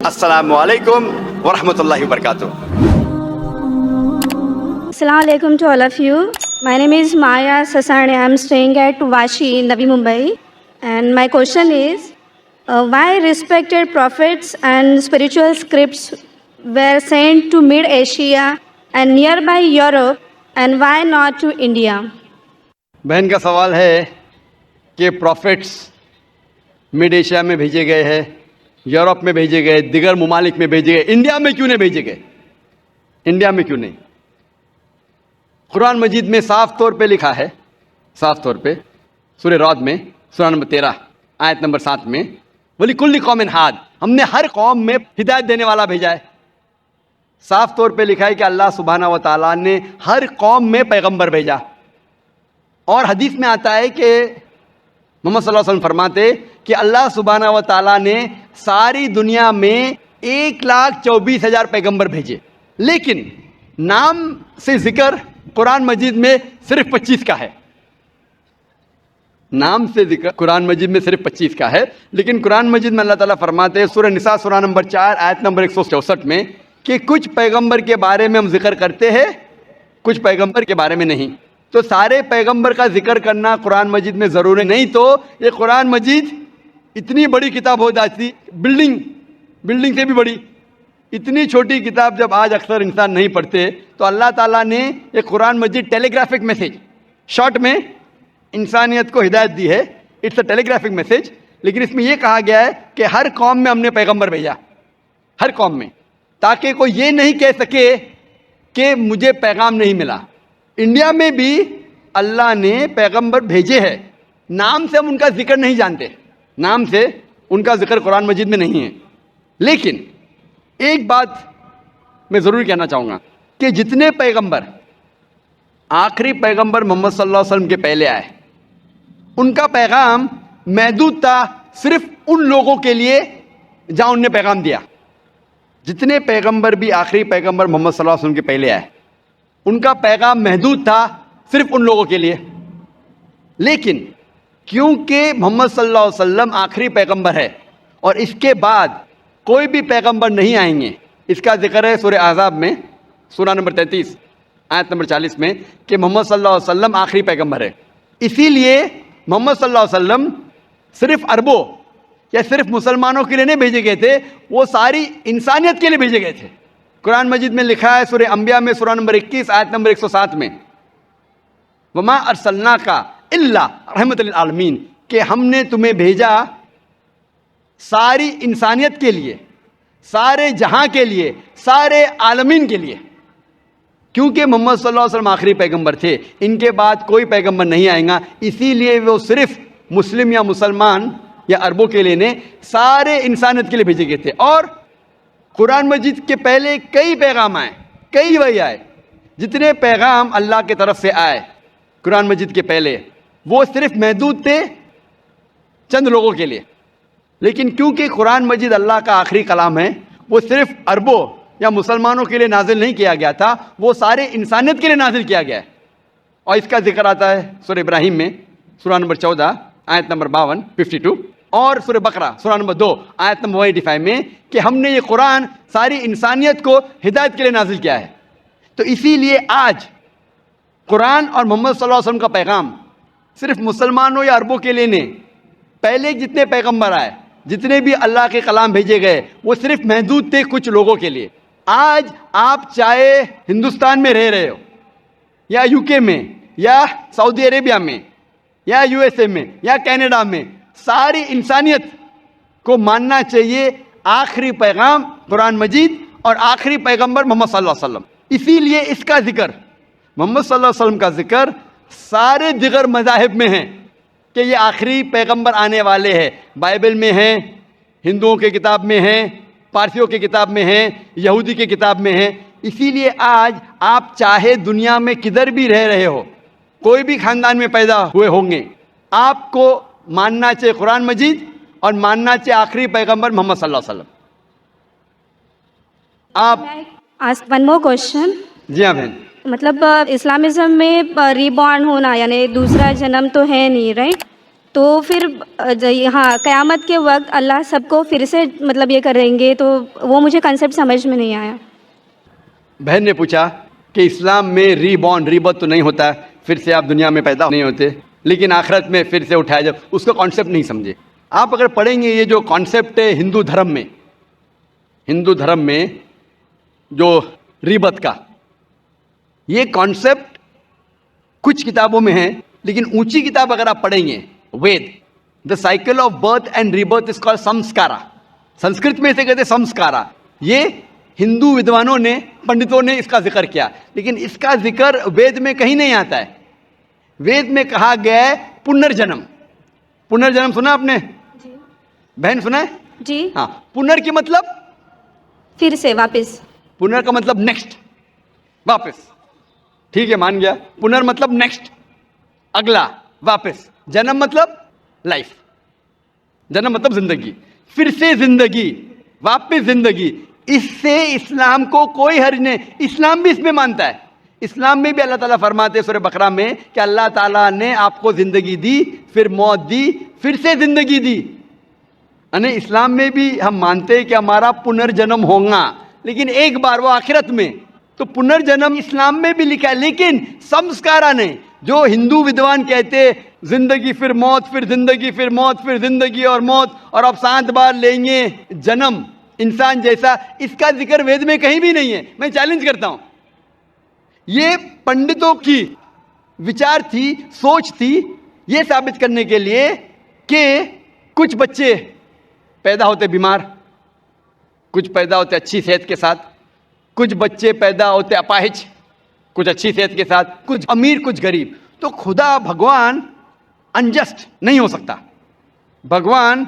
السلام علیکم ورحمۃ اللہ وبرکاتہ. Assalamu alaikum to all of you. My name is Maya Sasani. I am staying at Vashi, Navi Mumbai. And my question is, why respected prophets and spiritual scripts were sent to Mid-Asia and nearby Europe, and why not to India? بہن کا سوال ہے کہ prophets mid Asia میں بھیجے گئے ہیں، Europe میں بھیجے گئے، دیگر ممالک میں بھیجے گئے، انڈیا میں کیوں نہیں بھیجے گئے؟ انڈیا میں کیوں نہیں؟ قرآن مجید میں صاف طور پہ لکھا ہے، صاف طور پہ سورہ رعد میں سورہ نمبر 13 آیت نمبر 7 میں وَلِكُلِّ قَوْمٍ ہاد، ہم نے ہر قوم میں ہدایت دینے والا بھیجا ہے. صاف طور پہ لکھا ہے کہ اللہ سبحانہ و تعالیٰ نے ہر قوم میں پیغمبر بھیجا. اور حدیث میں آتا ہے کہ محمد صلی اللہ علیہ وسلم فرماتے کہ اللہ سبحانہ و تعالیٰ نے ساری دنیا میں 1,24,000 پیغمبر بھیجے، لیکن نام سے ذکر قرآن مجید میں صرف 25 کا ہے. نام سے ذکر قرآن مجید میں صرف 25 کا ہے، لیکن قرآن مجید میں اللہ تعالیٰ فرماتے ہیں سورہ نساء سورہ نمبر 4 آیت نمبر 164 میں کہ کچھ پیغمبر کے بارے میں ہم ذکر کرتے ہیں، کچھ پیغمبر کے بارے میں نہیں. تو سارے پیغمبر کا ذکر کرنا قرآن مجید میں ضروری نہیں، تو یہ قرآن مجید اتنی بڑی کتاب ہو جاتی، بلڈنگ سے بھی بڑی. اتنی چھوٹی کتاب جب آج اکثر انسان نہیں پڑھتے، تو اللہ تعالیٰ نے یہ قرآن مجید ٹیلی گرافک میسیج شارٹ میں انسانیت کو ہدایت دی ہے. It's a telegraphic message. لیکن اس میں یہ کہا گیا ہے کہ ہر قوم میں ہم نے پیغمبر بھیجا، ہر قوم میں، تاکہ کوئی یہ نہیں کہہ سکے کہ مجھے پیغام نہیں ملا. انڈیا میں بھی اللہ نے پیغمبر بھیجے ہیں، نام سے ہم ان کا ذکر نہیں جانتے، نام سے ان کا ذکر قرآن مجید میں نہیں ہے. لیکن ایک بات میں ضرور کہنا چاہوں گا کہ جتنے پیغمبر آخری پیغمبر محمد صلی اللہ علیہ وسلم کے پہلے آئے، ان کا پیغام محدود تھا صرف ان لوگوں کے لیے جہاں ان نے پیغام دیا. جتنے پیغمبر بھی آخری پیغمبر محمد صلی اللہ علیہ وسلم کے پہلے آئے، ان کا پیغام محدود تھا صرف ان لوگوں کے لیے. لیکن کیونکہ محمد صلی اللہ علیہ وسلم آخری پیغمبر ہے اور اس کے بعد کوئی بھی پیغمبر نہیں آئیں گے، اس کا ذکر ہے سورہ احزاب میں سورہ نمبر 33 آیت نمبر 40 میں کہ محمد صلی اللہ علیہ وسلم آخری پیغمبر ہے. اسی لیے محمد صلی اللہ علیہ وسلم صرف عربوں یا صرف مسلمانوں کے لیے نہیں بھیجے گئے تھے، وہ ساری انسانیت کے لیے بھیجے گئے تھے. قرآن مجید میں لکھا ہے سورہ انبیاء میں سورہ نمبر 21 آیت نمبر 107 میں وَمَا أَرْسَلْنَاكَ إِلَّا رَحْمَةً لِلْعَالَمِينَ، کہ ہم نے تمہیں بھیجا ساری انسانیت کے لیے، سارے جہاں کے لیے، سارے عالمین کے لیے. کیونکہ محمد صلی اللہ علیہ وسلم آخری پیغمبر تھے، ان کے بعد کوئی پیغمبر نہیں آئے گا، اسی لیے وہ صرف مسلم یا مسلمان یا عربوں کے لیے نہیں، سارے انسانیت کے لیے بھیجے گئے تھے. اور قرآن مجید کے پہلے کئی پیغام آئے، کئی وحی آئے. جتنے پیغام اللہ کے طرف سے آئے قرآن مجید کے پہلے، وہ صرف محدود تھے چند لوگوں کے لیے. لیکن کیونکہ قرآن مجید اللہ کا آخری کلام ہے، وہ صرف عربوں یا مسلمانوں کے لیے نازل نہیں کیا گیا تھا، وہ سارے انسانیت کے لیے نازل کیا گیا ہے. اور اس کا ذکر آتا ہے سورہ ابراہیم میں سورہ نمبر 14 آیت نمبر 52 اور سورہ بقرہ سورہ نمبر 2 آیت نمبر 185 میں کہ ہم نے یہ قرآن ساری انسانیت کو ہدایت کے لیے نازل کیا ہے. تو اسی لیے آج قرآن اور محمد صلی اللہ علیہ وسلم کا پیغام صرف مسلمانوں یا عربوں کے لیے نہیں، پہلے جتنے پیغمبر آئے، جتنے بھی اللہ کے کلام بھیجے گئے، وہ صرف محدود تھے کچھ لوگوں کے لیے. آج آپ چاہے ہندوستان میں رہ رہے ہو یا یو کے میں یا سعودی عربیہ میں یا یو ایس اے میں یا کینیڈا میں، ساری انسانیت کو ماننا چاہیے آخری پیغام قرآن مجید اور آخری پیغمبر محمد صلی اللہ علیہ وسلم. اسی لیے اس کا ذکر، محمد صلی اللہ علیہ وسلم کا ذکر سارے دیگر مذاہب میں ہیں کہ یہ آخری پیغمبر آنے والے ہیں. بائبل میں ہیں، ہندوؤں کے کتاب میں ہیں، پارسیوں کی کتاب میں ہیں، یہودی کی کتاب میں ہیں. اسی لیے آج آپ چاہے دنیا میں کدھر بھی رہ رہے ہو، کوئی بھی خاندان میں پیدا ہوئے ہوں گے، آپ کو ماننا چاہیے قرآن مجید اور ماننا چاہیے آخری پیغمبر محمد صلی اللہ علیہ وسلم. آپ Ask one more question. جی ہاں بہن. مطلب اسلامزم میں ری بورن ہونا یعنی دوسرا جنم تو ہے نہیں، رائٹ؟ تو پھر ہاں قیامت کے وقت اللہ سب کو پھر سے مطلب یہ کریں گے، تو وہ مجھے کنسیپٹ سمجھ میں نہیں آیا. بہن نے پوچھا کہ اسلام میں ری بورن ری برتھ تو نہیں ہوتا، پھر سے آپ دنیا میں پیدا نہیں ہوتے، لیکن آخرت میں پھر سے اٹھایا جب اس کا کانسیپٹ نہیں سمجھے. آپ اگر پڑھیں گے یہ جو کانسیپٹ ہے ہندو دھرم میں جو ری برتھ کا، یہ کانسیپٹ کچھ کتابوں میں ہے، لیکن اونچی کتاب اگر آپ پڑھیں گے Veda, the cycle of birth and rebirth is called samskara. Sanskrit میں اسے کہتے ہیں سمسکارا. یہ ہندو ودوانوں نے، پنڈتوں نے اس کا ذکر کیا، لیکن اس کا ذکر وید میں کہیں نہیں آتا ہے. وید میں کہا گیا ہے پنرجنم. پنرجنم سنا آپ نے؟ جی بہن سنا ہے؟ جی. ہاں. پنر کی مطلب پھر سے واپس. پنر کا مطلب نیکسٹ، واپس. ٹھیک ہے، مان گیا. پنر مطلب نیکسٹ، اگلا، واپس. جنم مطلب لائف، جنم مطلب زندگی. پھر سے زندگی، واپس زندگی. اس سے اسلام کو کوئی حرج نہیں. اسلام بھی اس میں مانتا ہے. اسلام میں بھی اللہ تعالیٰ فرماتے ہیں سورہ بقرہ میں کہ اللہ تعالیٰ نے آپ کو زندگی دی، پھر موت دی، پھر سے زندگی دی. یعنی اسلام میں بھی ہم مانتے ہیں کہ ہمارا پنرجنم ہوگا، لیکن ایک بار، وہ آخرت میں. تو پنرجنم اسلام میں بھی لکھا ہے، لیکن سمسکارا نے، جو ہندو ودوان کہتے زندگی پھر موت، پھر زندگی پھر موت، پھر زندگی اور موت، اور اب 7 بار لیں گے جنم انسان جیسا، اس کا ذکر وید میں کہیں بھی نہیں ہے. میں چیلنج کرتا ہوں. یہ پنڈتوں کی وچار تھی، سوچ تھی، یہ ثابت کرنے کے لیے کہ کچھ بچے پیدا ہوتے بیمار، کچھ پیدا ہوتے اچھی صحت کے ساتھ، کچھ بچے پیدا ہوتے اپاہج، کچھ اچھی صحت کے ساتھ، کچھ امیر کچھ غریب. تو خدا بھگوان انجسٹ نہیں ہو سکتا. بھگوان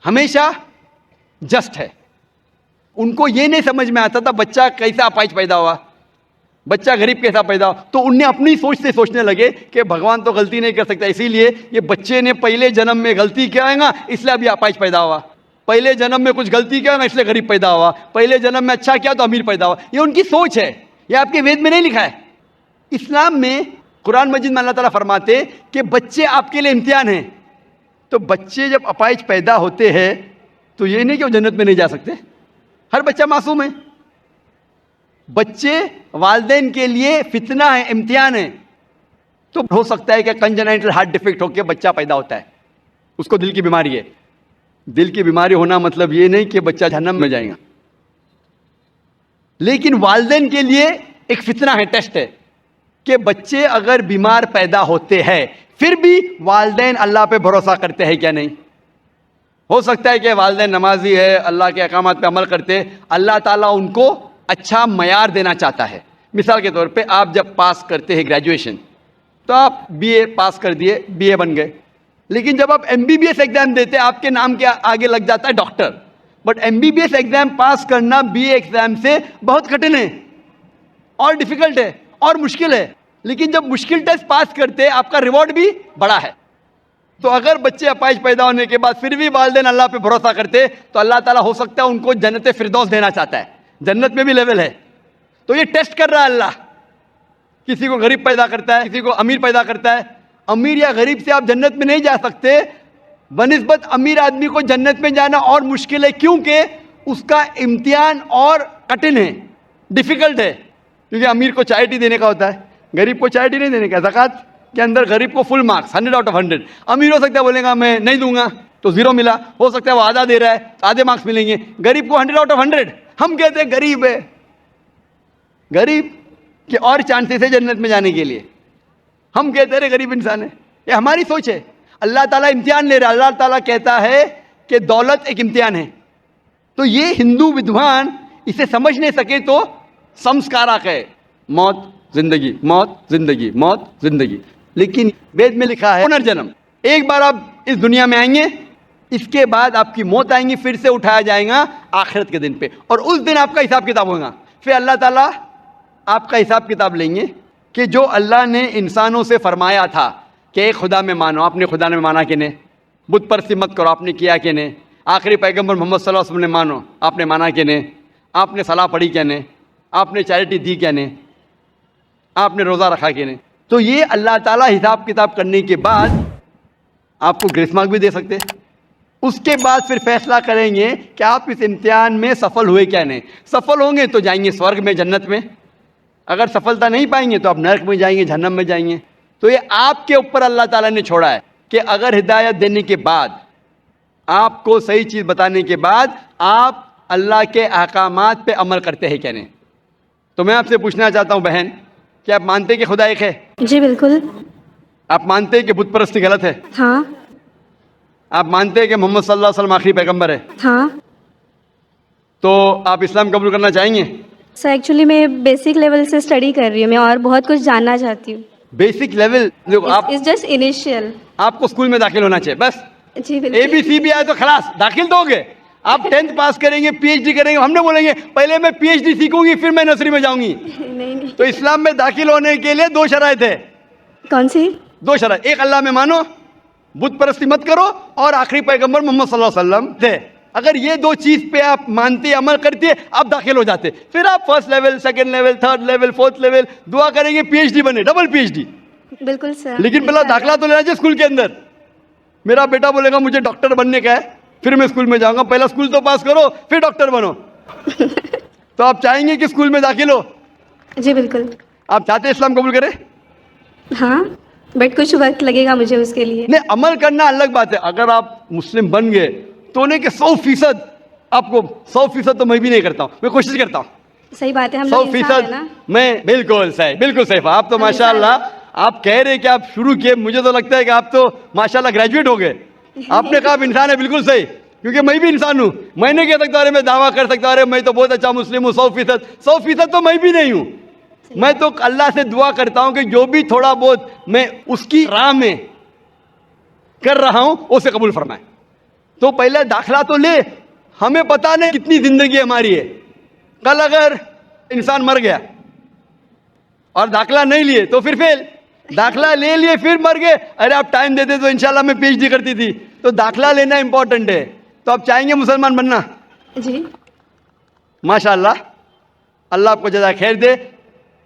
ہمیشہ جسٹ ہے. ان کو یہ نہیں سمجھ میں آتا تھا بچہ کیسا اپاہج پیدا ہوا، بچہ غریب کیسا پیدا ہوا. تو ان نے اپنی سوچ سے سوچنے لگے کہ بھگوان تو غلطی نہیں کر سکتا، اسی لیے یہ بچے نے پہلے جنم میں غلطی کیا ہے گا، اس لیے ابھی اپاہج پیدا ہوا. پہلے جنم میں کچھ غلطی کیا ہے، اس لیے غریب پیدا ہوا. پہلے جنم میں اچھا کیا تو امیر پیدا ہوا. یہ ان کی سوچ ہے، یہ آپ کے وید میں نہیں لکھا ہے. اسلام میں قرآن مجید میں اللہ تعالیٰ فرماتے کہ بچے آپ کے لیے امتحان ہیں. تو بچے جب اپاہج پیدا ہوتے ہیں تو یہ نہیں کہ وہ جنت میں نہیں جا سکتے. ہر بچہ معصوم ہے. بچے والدین کے لیے فتنہ ہے، امتحان ہے. تو ہو سکتا ہے کہ کنجنائٹل ہارٹ ڈیفیکٹ ہو کے بچہ پیدا ہوتا ہے، اس کو دل کی بیماری ہے. دل کی بیماری ہونا مطلب یہ نہیں کہ بچہ جہنم میں جائے گا، لیکن والدین کے لیے ایک فتنہ ہے، ٹیسٹ ہے کہ بچے اگر بیمار پیدا ہوتے ہیں پھر بھی والدین اللہ پہ بھروسہ کرتے ہیں کیا نہیں. ہو سکتا ہے کہ والدین نمازی ہے، اللہ کے احکامات پہ عمل کرتے، اللہ تعالیٰ ان کو اچھا معیار دینا چاہتا ہے. مثال کے طور پہ آپ جب پاس کرتے ہیں گریجویشن، تو آپ بی اے پاس کر دیے، بی اے بن گئے، لیکن جب آپ M B B S exam دیتے آپ کے نام کے آگے لگ جاتا ہے doctor. But M B B S exam pass کرنا بی اے ایگزام سے بہت کٹھن ہے اور ڈیفیکلٹ ہے اور مشکل ہے. لیکن جب مشکل ٹیسٹ پاس کرتے آپ کا ریوارڈ بھی بڑا ہے. تو اگر بچے اپاہج پیدا ہونے کے بعد پھر بھی والدین اللہ پہ بھروسہ کرتے تو اللہ تعالیٰ ہو سکتا ہے ان کو جنت فردوس دینا چاہتا ہے. جنت میں بھی لیول ہے. تو یہ ٹیسٹ کر رہا ہے اللہ. کسی کو غریب پیدا کرتا ہے، کسی کو امیر پیدا کرتا ہے. امیر یا غریب سے آپ جنت میں نہیں جا سکتے، بنسبت امیر آدمی کو جنت میں جانا اور مشکل ہے، کیونکہ اس کا امتحان اور کٹھن ہے، ڈیفیکلٹ ہے. کیونکہ امیر کو چیریٹی دینے کا ہوتا ہے، غریب کو چیریٹی نہیں دینے کا. زکوٰۃ کے اندر غریب کو فل مارکس 100 آؤٹ آف 100. امیر ہو سکتا ہے بولے گا میں نہیں دوں گا تو 0 ملا، ہو سکتا ہے وہ آدھا دے رہا ہے تو آدھے مارکس ملیں گے. غریب کو 100 آؤٹ آف 100. ہم کہتے ہیں غریب ہے، غریب کے اور چانسز ہے جنت میں جانے کے لیے. ہم کہتے ہیں غریب انسان ہے. یہ ہماری سوچ ہے. اللہ تعالیٰ امتحان لے رہا ہے. اللہ تعالیٰ کہتا ہے کہ دولت ایک امتحان ہے. تو یہ ہندو ودوان اسے سمجھ نہیں سکے تو سمسکارا کہے، موت زندگی، موت زندگی، موت زندگی. لیکن وید میں لکھا ہے پنرجنم. ایک بار آپ اس دنیا میں آئیں گے، اس کے بعد آپ کی موت آئیں گی، پھر سے اٹھایا جائے گا آخرت کے دن پہ، اور اس دن آپ کا حساب کتاب ہوگا. پھر اللہ تعالیٰ آپ کا حساب کتاب لیں گے کہ جو اللہ نے انسانوں سے فرمایا تھا کہ ایک خدا میں مانو، آپ نے خدا میں مانا کہ نہیں. بت پرستی مت کرو، آپ نے کیا کہ نہیں. آخری پیغمبر محمد صلی اللہ علیہ وسلم نے مانو، آپ نے مانا کہ نہیں. آپ نے صلاح پڑھی کیا نہیں، آپ نے چیریٹی دی کیا نہیں، آپ نے روزہ رکھا کہ نہیں. تو یہ اللہ تعالیٰ حساب کتاب کرنے کے بعد آپ کو گریس مارک بھی دے سکتے ہیں. اس کے بعد پھر فیصلہ کریں گے کہ آپ اس امتحان میں سفل ہوئے کیا نہیں. سفل ہوں گے تو جائیں گے سورگ میں, جنت میں. اگر سفلتا نہیں پائیں گے تو آپ نرک میں جائیں گے, جہنم میں جائیں گے. تو یہ آپ کے اوپر اللہ تعالیٰ نے چھوڑا ہے کہ اگر ہدایت دینے کے بعد, آپ کو صحیح چیز بتانے کے بعد آپ اللہ کے احکامات پہ عمل کرتے ہیں کیا نہیں. تو میں آپ سے پوچھنا چاہتا ہوں بہن, کیا آپ مانتے ہیں کہ خدا ایک ہے؟ جی بالکل. آپ مانتے ہیں کہ بت پرستی غلط ہے؟ ہاں. آپ مانتے ہیں کہ محمد صلی اللہ علیہ وسلم آخری پیغمبر ہے؟ ہاں. تو آپ اسلام قبول کرنا چاہیں گے؟ سر ایکچولی میں بیسک لیول سے اسٹڈی کر رہی ہوں, میں اور بہت کچھ جاننا چاہتی ہوں. بیسک لیول آپ اٹس جسٹ انیشیل. آپ کو اسکول میں داخل ہونا چاہیے بس. جی اے بالکل. بی سی بھی آئے تو خلاص داخل تو ہو گئے. آپ 10th پاس کریں گے, پی ایچ ڈی کریں گے, ہم نے بولیں گے پہلے میں پی ایچ ڈی سیکھوں گی پھر میں نرسری میں جاؤں گی. نہیں. تو اسلام میں داخل ہونے کے لیے 2 شرائط ہے. کون سی؟ 2 شرائط. ایک, اللہ میں مانو, بت پرستی مت کرو, اور آخری پیغمبر محمد صلی اللہ علیہ وسلم تھے. اگر یہ 2 چیز پہ آپ مانتے عمل کرتے آپ داخل ہو جاتے. پھر آپ first level, second level, third level, fourth level دعا کریں گے پی ایچ ڈی بنے, ڈبل پی ایچ ڈی. بالکل سر. لیکن پہلا داخلہ تو لینا چاہیے اسکول کے اندر. میرا بیٹا بولے گا مجھے ڈاکٹر بننے کا ہے, پھر میں اسکول میں جاؤں گا. پہلا اسکول تو پاس کرو پھر ڈاکٹر بنو. تو آپ چاہیں گے کہ اسکول میں داخل ہو؟ جی بالکل. آپ چاہتے ہیں اسلام قبول کریں؟ ہاں, بٹ کچھ وقت لگے گا مجھے اس کے لیے. نہیں, عمل کرنا الگ بات ہے. اگر آپ مسلم بن گئے تو نہیں کہ 100% آپ کو 100% تو میں بھی نہیں کرتا ہوں, میں کوشش کرتا ہوں. صحیح بات ہے, ہم لوگ انسان ہیں 100% نا. میں بالکل صحیح, بالکل صحیح. آپ تو ماشاء اللہ, آپ کہہ رہے کہ آپ شروع کیے, مجھے تو لگتا ہے کہ آپ تو ماشاء اللہ گریجویٹ ہو گئے. آپ نے کہا آپ انسان ہے, بالکل صحیح, کیونکہ میں بھی انسان ہوں. میں نہیں کہہ سکتا ارے میں دعویٰ کر سکتا ارے میں تو بہت اچھا مسلم ہوں 100% تو میں بھی نہیں ہوں. میں تو اللہ سے دعا کرتا ہوں کہ جو بھی تھوڑا بہت میں اس کی راہ میں کر رہا ہوں اسے قبول فرمائے. تو پہلے داخلہ تو لے, ہمیں پتہ نہیں کتنی زندگی ہماری ہے. کل اگر انسان مر گیا اور داخلہ نہیں لیے تو پھر فیل. داخلہ لے لیے پھر مر گئے, ارے آپ ٹائم دیتے تو انشاءاللہ میں پی ایچ ڈی کرتی تھی. تو داخلہ لینا امپورٹنٹ ہے. تو آپ چاہیں گے مسلمان بننا؟ جی ماشاء اللہ, اللہ آپ کو جزائے خیر دے.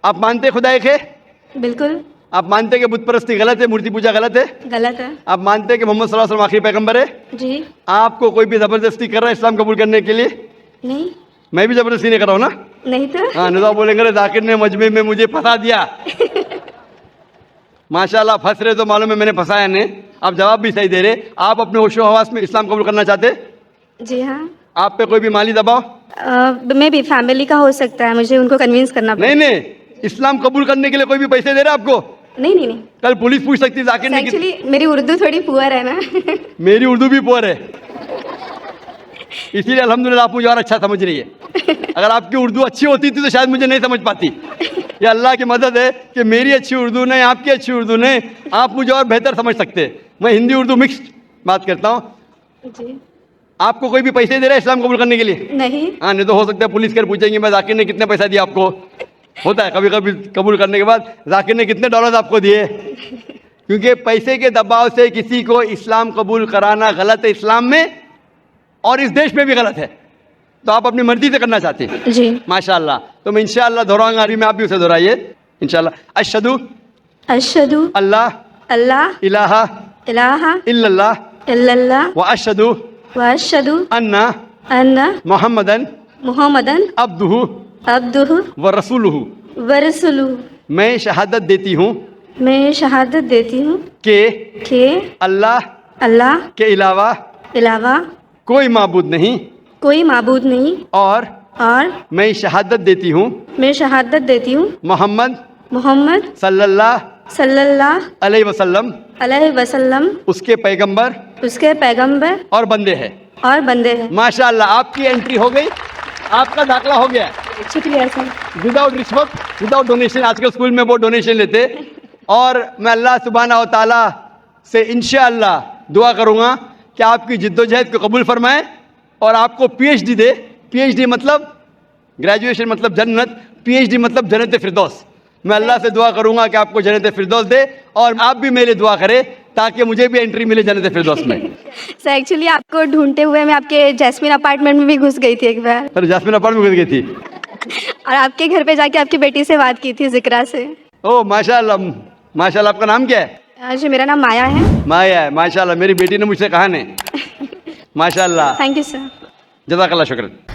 آپ مانتے خدا ایک ہے؟ بالکل. آپ مانتے کہ بت پرستی غلط ہے, مورتی پوجا غلط ہے؟ غلط ہے. آپ مانتے کہ محمد صلی اللہ علیہ وسلم آخری پیغمبر ہے؟ جی. آپ کو کوئی بھی زبردستی کر رہا ہے اسلام قبول کرنے کے لیے؟ نہیں. میں بھی زبردستی نہیں کر رہا ہوں نا. نہیں تو. ہاں, نظام بولیں گے ذاکر نے مجمع میں مجھے پھنسا دیا. ماشاء اللہ پھنس رہے تو معلوم ہے میں نے پھنسایا نہیں. آپ جواب بھی صحیح دے رہے. آپ اپنے ہوش و حواس میں اسلام قبول کرنا چاہتے؟ جی ہاں. آپ پہ کوئی بھی مالی دباؤ؟ میں بھی فیملی کا ہو سکتا ہے, مجھے ان کو کنوینس کرنا پڑے. نہیں, اسلام قبول کرنے کے لیے کوئی بھی پیسے دے رہا ہے آپ کو؟ نہیں. کل پولیس پوچھ سکتی ذاکر نے. ایکچولی میری اردو تھوڑی پور ہے نا. میری اردو بھی پور ہے, اسی لیے الحمدللہ آپ مجھے اور اچھا سمجھ رہی ہے. اگر آپ کی اردو اچھی ہوتی تھی تو شاید مجھے نہیں سمجھ پاتی. یہ اللہ کی مدد ہے کہ میری اچھی اردو نہیں, آپ کی اچھی اردو نہیں, آپ مجھے اور بہتر سمجھ سکتے. میں ہندی اردو مکسڈ بات کرتا ہوں. جی. آپ کو کوئی بھی پیسے دے رہا ہے اسلام قبول کرنے کے لیے؟ نہیں. ہاں, نہیں تو ہو سکتا ہے پولیس کر پوچھیں گے میں ذاکر نے کتنے پیسہ دیا آپ کو. ہوتا ہے کبھی کبھی قبول کرنے کے بعد ذاکر نے کتنے ڈالرز آپ کو دیے. کیونکہ پیسے کے دباؤ سے کسی کو اسلام قبول کرانا غلط ہے اسلام میں, اور اس دیش میں بھی غلط ہے. تو آپ اپنی مرضی سے کرنا چاہتے ہیں. جی. ماشاء اللہ. تو میں انشاءاللہ دہراؤں گا, عربی میں آپ بھی اسے دہرائیے انشاءاللہ. اشہدو اللہ اللہ الہ الہ الا اللہ الا اللہ واشہدو واشہد ان ان محمدن محمدن عبدہ عبدہ ورسولہ. ورسولہ. میں شہادت دیتی ہوں میں شہادت دیتی ہوں کہ اللہ اللہ کے علاوہ علاوہ کوئی معبود نہیں, کوئی معبود نہیں, اور میں شہادت دیتی ہوں میں شہادت دیتی ہوں محمد صلی اللہ علیہ وسلم علیہ وسلم اس کے پیغمبر اس کے پیغمبر اور بندے ہیں. ہیں. ماشاء اللہ, آپ کی انٹری ہو گئی, آپ کا داخلہ ہو گیا. شکریہ سر. وداؤٹ رشوت, وداؤٹ ڈونیشن. آج کے اسکول میں وہ ڈونیشن لیتے. اور میں اللہ سبحانہ و تعالیٰ سے انشاءاللہ دعا کروں گا کہ آپ کی جد و جہد کو قبول فرمائے اور آپ کو پی ایچ ڈی دے. پی ایچ ڈی مطلب گریجویشن مطلب جنت, پی ایچ ڈی مطلب جنت فردوس. میں اللہ سے دعا کروں گا کہ آپ کو جنت فردوس دے, اور آپ بھی میرے دعا کرے تاکہ مجھے بھی انٹری ملے جنت فردوس میں. سر ایکچولی آپ کو ڈھونڈتے ہوئے میں آپ کے جیسمین اپارٹمنٹ میں بھی گھس گئی تھی ایک بار. سر جاسمین اپارٹمنٹ میں گئی تھی, اور آپ کے گھر پہ جا کے آپ کی بیٹی سے بات کی تھی ذکرا سے. او ماشاء اللہ. ماشاء اللہ, آپ کا نام کیا ہے؟ جی میرا نام مایا ہے. مایا ہے, ماشاء اللہ, میری بیٹی نے مجھ سے کہا نہیں. ماشاء اللہ, تھینک یو سر. جزاک اللہ, شکریہ.